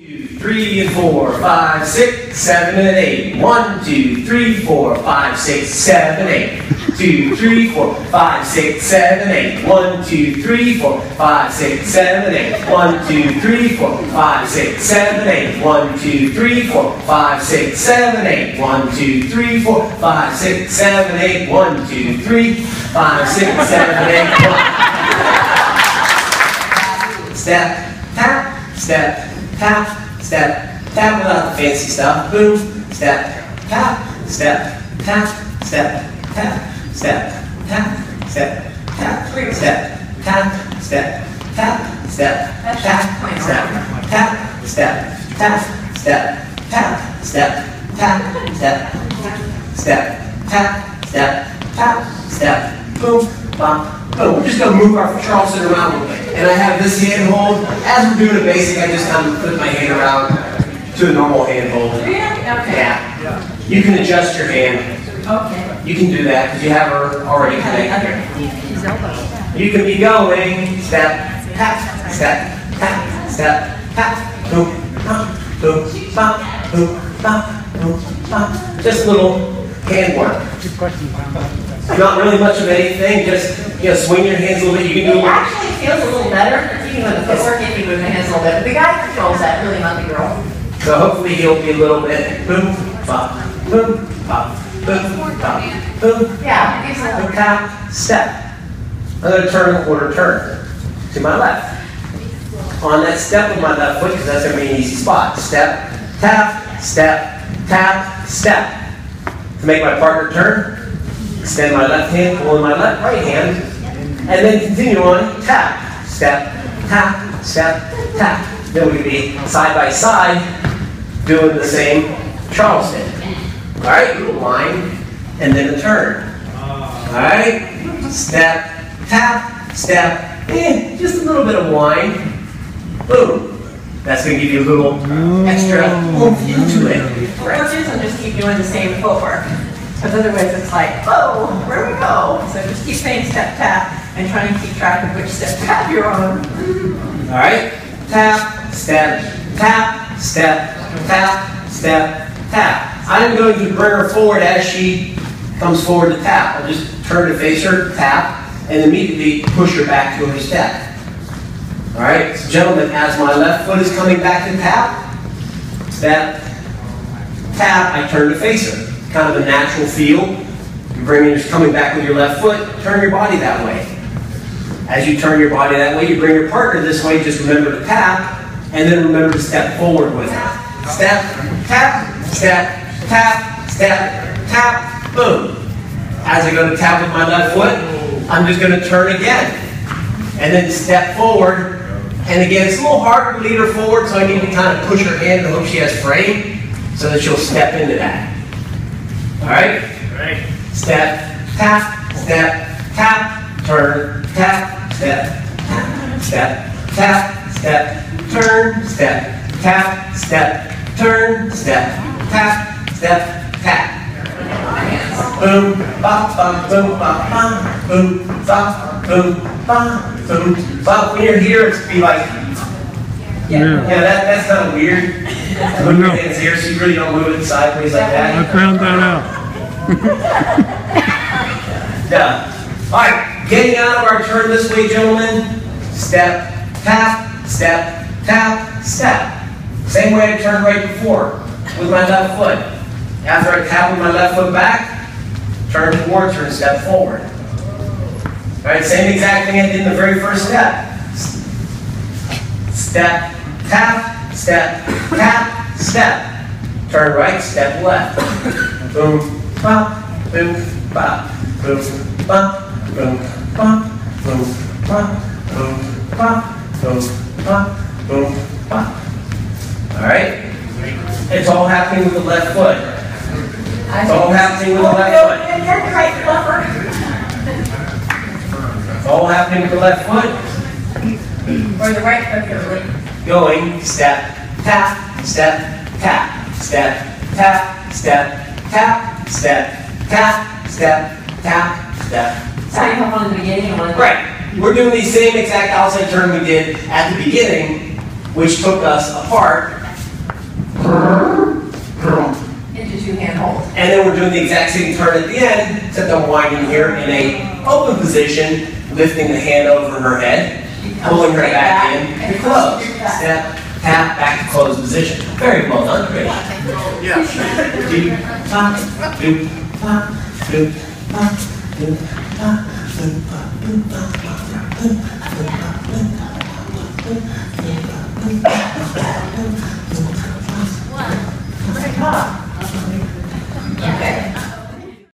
2, 3 and 4, 5, 6, 7 and 8. 1, 2, 3, 4, 5, 6, 7, 8. 2, 3, 4, 5, 6, 7, 8. 1, 2, 3, 4, 5, 6, 7, 8. 1, 2, 3, 4, 5, 6, 7, 8. 1, 2, 3, 4, 5, 6, 7, 8. 1, 2, 3, 4, 5, 6, 7, 8. 1, 2, 3, 5, 6, 7, 8. Step, tap, step, tap, step, tap without the fancy stuff. Boom, step, tap, step, tap, step, tap, step, tap, step, tap, step, tap, step, tap, step, tap, step, tap, step, tap, step, tap, step, tap, step, step, tap, step, tap, step, boom, bump, boom. We're just going to move our Charleston around a little bit. And I have this hand hold. As we're doing a basic, I just kind of put my hand around to a normal hand hold. Okay. Yeah. You can adjust your hand. Okay. You can do that because you have her already connected. You can be going step, tap, step, tap, step, tap, boom, bump, boom, bump, boom, bump, boom, bump. Just a little hand work. Not really much of anything. Just swing your hands a little bit. You can do. It actually feels a little better, even with the footwork, if you move the hands a little bit. But the guy controls that really, not the girl. So hopefully he'll be a little bit boom, bop, boom, bop, boom, bop, boom. Yeah, it gives a Boom, tap, step. I'm going to turn a quarter turn to my left. On that step with my left foot, because that's going to be an easy spot. Step, tap, step, tap, step. To make my partner turn, extend my left hand, pull in my right hand, and then continue on, tap, step, tap, step, tap. Then we can be side by side doing the same Charleston. All right, line, and then a turn. All right, step, tap, step, just a little bit of whine, boom. That's going to give you a little extra oomph into it. Or just keep doing the same footwork. Because otherwise it's like, oh, where do we go? So just keep saying step, tap, and try and keep track of which step, tap you're on. All right, tap, step, tap, step, tap, step, tap. I'm going to bring her forward as she comes forward to tap. I'll just turn to face her, tap, and immediately push her back to her step. All right, so gentlemen, as my left foot is coming back to tap, step, tap, I turn to face her. Kind of a natural feel. You're coming back with your left foot, turn your body that way. As you turn your body that way, you bring your partner this way, just remember to tap, and then remember to step forward with her. Step, tap, step, tap, step, tap, boom. As I go to tap with my left foot, I'm just going to turn again. And then step forward. And again, it's a little harder to lead her forward, so I need to kind of push her hand and hope she has frame, so that she'll step into that. All right? Step, tap, turn, tap, step, tap, turn, step, tap, turn, step, tap. Boom, bop, bop, boom, bop, bop, boom, bop, boom, bop, boom, bop. When you're here, it's be like, yeah, that's kind of weird. Put your hands here, so you really don't move it sideways like that. I found that out. Yeah. All right, getting out of our turn this way, gentlemen. Step, tap, step, tap, step. Same way I turned right before with my left foot. After I tap with my left foot back, turn towards her and step forward. All right, same exact thing I did in the very first step. Step, tap, step, turn right, step left. Boom, bop, boom, bop, boom, bop, boom, bop, boom, bop, boom, bop, boom, bop, boom, bop. All right? It's all happening with the left foot. It's all happening with the left foot. It's all happening with the left foot. Or the right foot. Going step, tap, step, tap, step, tap, step, tap, step, tap, step, tap, step. So you have one in the beginning and one in the Right. We're doing the same exact outside turn we did at the beginning, which took us apart And then we're doing the exact same turn at the end, except I'm winding here in a open position, lifting the hand over her head, pulling her back in to close. Step, tap, back to close position. Very well done, Rich. Yes. Do, pop, do, pop, do, pop, do, pop, do, pop, do, pop, do, pop, do, pop, do, pop, do, pop. Great job.